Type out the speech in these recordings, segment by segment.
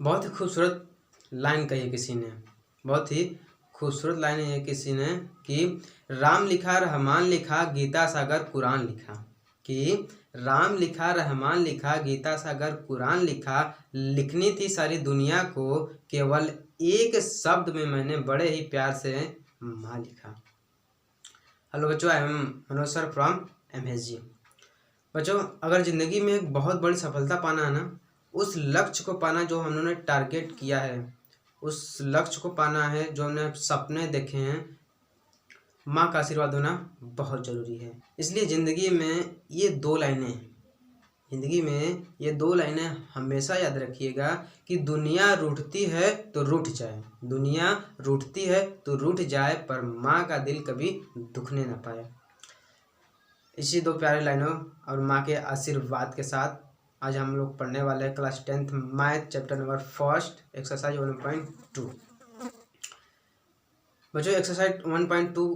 बहुत ही खूबसूरत लाइन कही किसी ने, बहुत ही खूबसूरत लाइन है किसी ने कि राम लिखा रहमान लिखा गीता सागर कुरान लिखा, कि राम लिखा रहमान लिखा गीता सागर कुरान लिखा, लिखनी थी सारी दुनिया को केवल एक शब्द में मैंने बड़े ही प्यार से माँ लिखा। हेलो बच्चों, I am Manoj sir from MSG। बच्चों, अगर ज़िंदगी में एक बहुत बड़ी सफलता पाना है ना, उस लक्ष्य को पाना जो हम लोगों ने टारगेट किया है, उस लक्ष्य को पाना है जो हमने सपने देखे हैं, माँ का आशीर्वाद होना बहुत ज़रूरी है। इसलिए ज़िंदगी में ये दो लाइनें हमेशा याद रखिएगा कि दुनिया रूठती है तो रूठ जाए, दुनिया रूठती है तो रूठ जाए, पर माँ का दिल कभी दुखने ना पाए। इसी दो प्यारे लाइनों और माँ के आशीर्वाद के साथ आज हम लोग पढ़ने वाले हैं class 10th math chapter number 1 exercise 1.2। बच्चों, एक्सरसाइज 1.2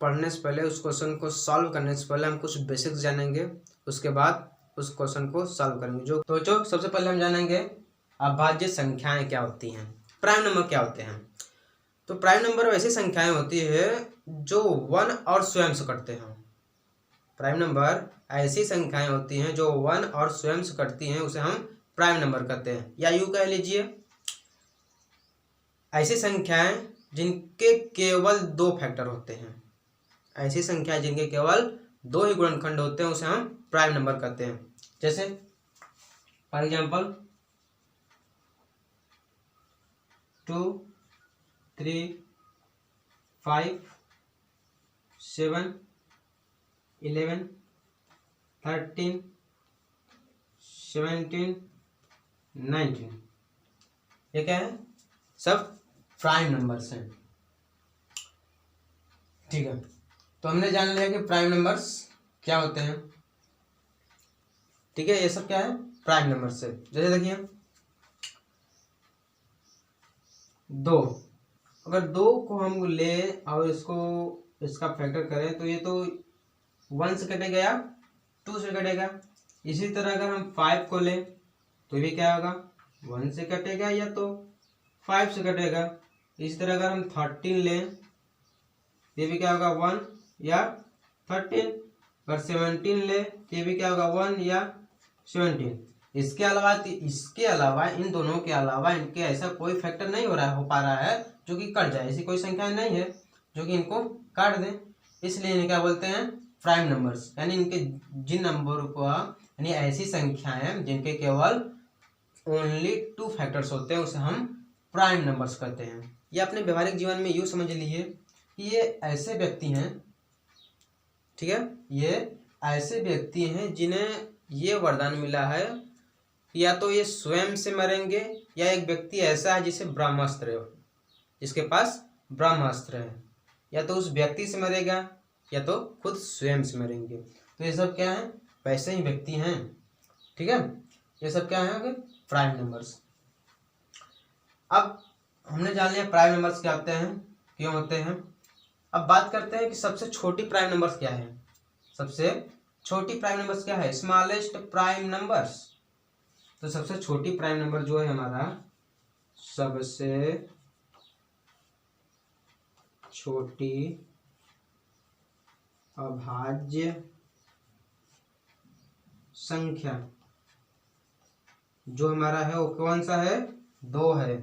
पढ़ने से पहले, उस क्वेश्चन को सॉल्व करने से पहले हम कुछ बेसिक्स जानेंगे, उसके बाद उस क्वेश्चन को सॉल्व करेंगे। जो तो बच्चों, सबसे पहले हम जानेंगे अभाज्य संख्याएं क्या होती हैं, प्राइम नंबर क्या होते हैं। तो प्राइम नंबर ऐसी संख्याएं होती है जो 1 और स्वयं से कटते हैं। प्राइम नंबर ऐसी संख्याएं होती हैं जो 1 और स्वयं से कटती हैं, उसे हम प्राइम नंबर कहते हैं। या यूं कह लीजिए, ऐसी संख्याएं जिनके केवल 2 फैक्टर होते हैं, ऐसी संख्याएं जिनके केवल 2 ही गुणनखंड होते हैं, उसे हम प्राइम नंबर कहते हैं। जैसे फॉर एग्जाम्पल 2, 3, 5, 7, 11, 13, 17, 19, ये क्या है? सब प्राइम नंबर्स हैं। ठीक है, तो हमने जान लिया कि प्राइम नंबर्स क्या होते हैं। ठीक है, ये सब क्या है? प्राइम नंबर्स है। जैसे देखिए 2, अगर 2 को हम ले और इसका फैक्टर करें तो ये तो 1 से कटेगा या 2 से कटेगा। इसी तरह अगर हम 5 को लें तो ये क्या होगा? 1 से कटेगा या तो 5 से कटेगा। इसी तरह अगर हम 13 लें ये भी क्या होगा? 1 या 13। अगर 17 ले तो ये भी क्या होगा? 1 या 17। इसके अलावा इन दोनों के अलावा इनके ऐसा कोई फैक्टर नहीं हो पा रहा है जो कि कट जाए। ऐसी कोई संख्या नहीं है जो कि इनको काट दें। इसलिए इन्हें क्या बोलते हैं? Prime numbers. यानी इनके जिन नंबरों को, यानी ऐसी संख्याएं जिनके केवल ओनली 2 फैक्टर्स होते हैं, उसे हम प्राइम नंबर्स कहते हैं। ये अपने व्यवहारिक जीवन में यूँ समझ लीजिए कि ये ऐसे व्यक्ति हैं, ठीक है, ये ऐसे व्यक्ति हैं जिन्हें ये वरदान मिला है, या तो ये स्वयं से मरेंगे, या एक व्यक्ति ऐसा है जिसे ब्रह्मास्त्र हो, जिसके पास ब्रह्मास्त्र है, या तो उस व्यक्ति से मरेगा या तो खुद स्वयं से मरेंगे। तो ये सब क्या है? वैसे ही व्यक्ति हैं। ठीक है, ये सब क्या है? Prime numbers. अब हमने जान लिया प्राइम नंबर्स क्या होते हैं, क्यों होते हैं। अब बात करते हैं कि सबसे छोटी प्राइम नंबर्स क्या है। सबसे छोटी प्राइम नंबर्स क्या है? Smallest prime numbers. तो सबसे छोटी प्राइम नंबर जो है हमारा, सबसे छोटी अभाज्य संख्या जो हमारा है वो कौन सा है? 2 है।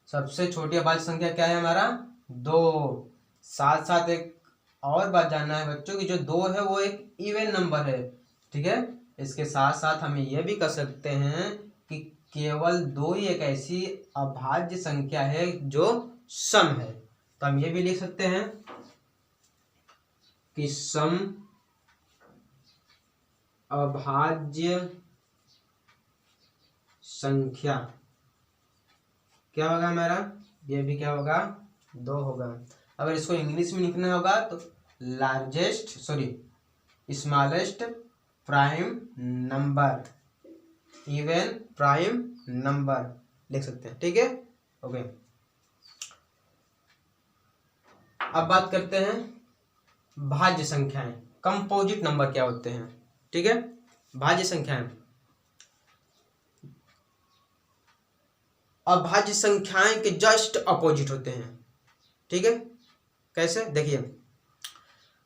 सबसे छोटी अभाज्य संख्या क्या है हमारा? 2। साथ साथ एक और बात जानना है बच्चों कि जो 2 है वो एक इवन नंबर है। ठीक है, इसके साथ साथ हम ये भी कह सकते हैं कि केवल 2 ही एक ऐसी अभाज्य संख्या है जो सम है। तो हम ये भी लिख सकते हैं कि सम अभाज्य संख्या क्या होगा हमारा? ये भी क्या होगा? 2 होगा। अगर इसको इंग्लिश में लिखना होगा तो smallest prime number, even prime number लिख सकते हैं। ठीक है, ओके। अब बात करते हैं भाज्य संख्याएं, कंपोजिट नंबर क्या होते हैं। ठीक है, भाज्य संख्याएं अभाज्य संख्याएं के जस्ट अपोजिट होते हैं। ठीक है, कैसे देखिए,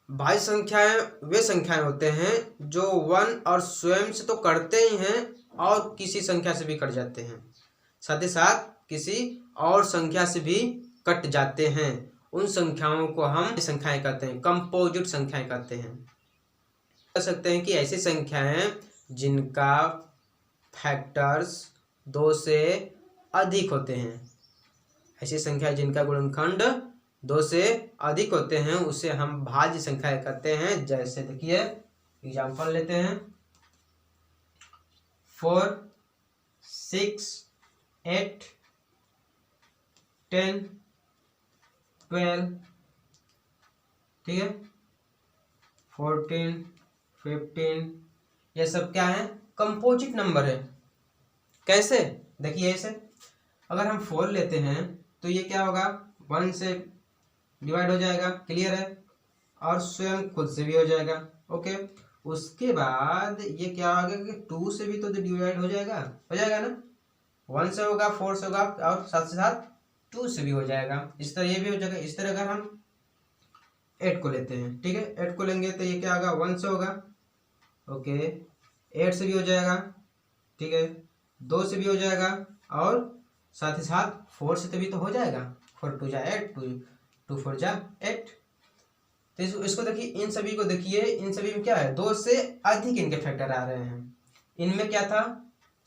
भाज्य संख्याएं वे संख्याएं होते हैं जो 1 और स्वयं से तो कटते ही हैं और किसी संख्या से भी कट जाते हैं, साथ ही साथ किसी और संख्या से भी कट जाते हैं। उन संख्याओं को हम संख्याएं कहते हैं, कंपोजिट संख्याएं कहते हैं। कह सकते हैं कि ऐसी संख्याएं जिनका फैक्टर्स 2 से अधिक होते हैं, ऐसी संख्या जिनका गुणनखंड 2 से अधिक होते हैं उसे हम भाज्य संख्याएं कहते हैं। जैसे देखिए एग्जांपल लेते हैं, 4, 6, 8, 10, 12, ठीक है, 14, 15, ये सब क्या है, कंपोजिट नंबर है। कैसे देखिए, ऐसे अगर हम 4 लेते हैं तो ये क्या होगा, 1 से डिवाइड हो जाएगा, क्लियर है, और स्वयं खुद से भी हो जाएगा। ओके, उसके बाद ये क्या होगा कि 2 से भी तो डिवाइड हो जाएगा ना, 1 से होगा, 4 से होगा और साथ से साथ 2 से भी हो जाएगा। इस तरह ये भी हो जाएगा। इस तरह अगर हम 8 को लेते हैं, ठीक है, 8 को लेंगे तो ये क्या होगा, 1 से होगा, ओके, 8 से भी हो जाएगा, ठीक है, 2 से भी हो जाएगा और साथ ही साथ 4 से तभी तो हो जाएगा, 4 2 जा 8, 2 4 जा 8। तो इसको देखिए, इन सभी को देखिए, इन सभी में क्या है, 2 से अधिक इनके फैक्टर आ रहे हैं। इनमें क्या था,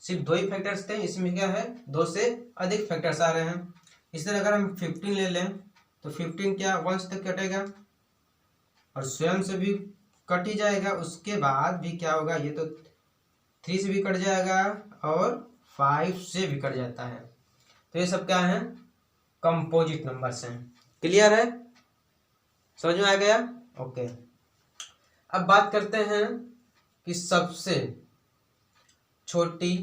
सिर्फ 2 ही फैक्टर्स थे, इसमें क्या है, 2 से अधिक फैक्टर्स आ रहे हैं। इस तरह अगर हम 15 ले लें तो 15 क्या 1 से तक कटेगा और स्वयं से भी कट ही जाएगा। उसके बाद भी क्या होगा, ये तो 3 से भी कट जाएगा और 5 से भी कट जाता है। तो ये सब क्या है, कंपोजिट नंबर्स हैं। क्लियर है, समझ में आ गया? ओके, अब बात करते हैं कि सबसे छोटी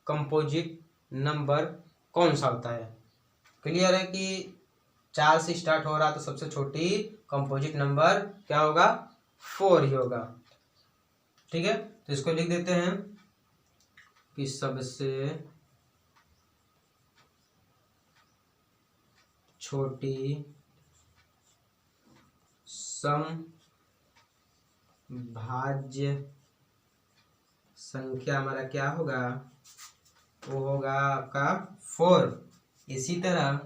कंपोजिट नंबर कौन सा होता है। क्लियर है कि 4 से स्टार्ट हो रहा तो सबसे छोटी कंपोजिट नंबर क्या होगा, 4 ही होगा। ठीक है, तो इसको लिख देते हैं कि सबसे छोटी समभाज्य संख्या हमारा क्या होगा, वो होगा आपका 4। इसी तरह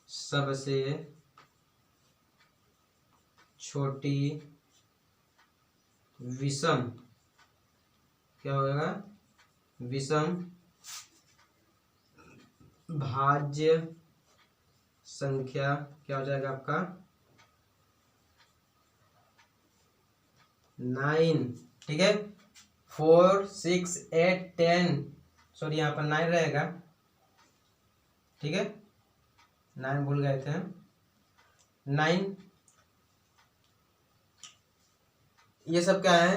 सबसे छोटी विषम क्या होगा, विषम भाज्य संख्या क्या हो जाएगा आपका 9। ठीक है, 4 6 8 10, सॉरी यहाँ पर 9 रहेगा, ठीक है, 9 भूल गए थे, 9। ये सब क्या है,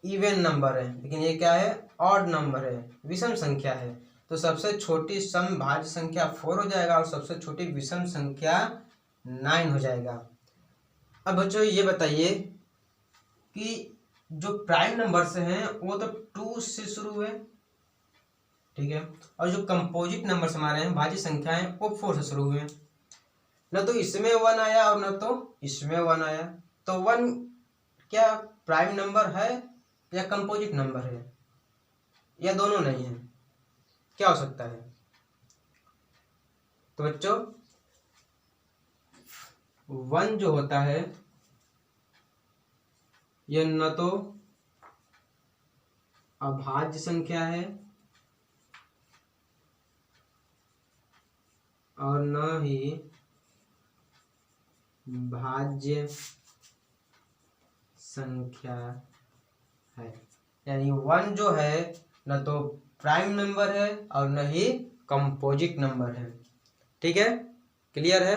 इवन नंबर है, लेकिन ये क्या है, ऑड नंबर है, विषम संख्या है। तो सबसे छोटी समभाज्य संख्या 4 हो जाएगा और सबसे छोटी विषम संख्या 9 हो जाएगा। अब बच्चों ये बताइए कि जो प्राइम नंबर्स हैं वो तो 2 से शुरू हुए, ठीक है, और जो कंपोजिट नंबर्स हमारे हैं, भाज्य संख्याएं, वो 4 से शुरू हुए। न तो इसमें 1 आया और न तो इसमें 1 आया। तो 1 क्या प्राइम नंबर है या कंपोजिट नंबर है, या दोनों नहीं है, क्या हो सकता है? तो बच्चों 1 जो होता है यह न तो अभाज्य संख्या है और न ही भाज्य संख्या है। यानी 1 जो है न तो प्राइम नंबर है और न ही कंपोजिट नंबर है। ठीक है, क्लियर है?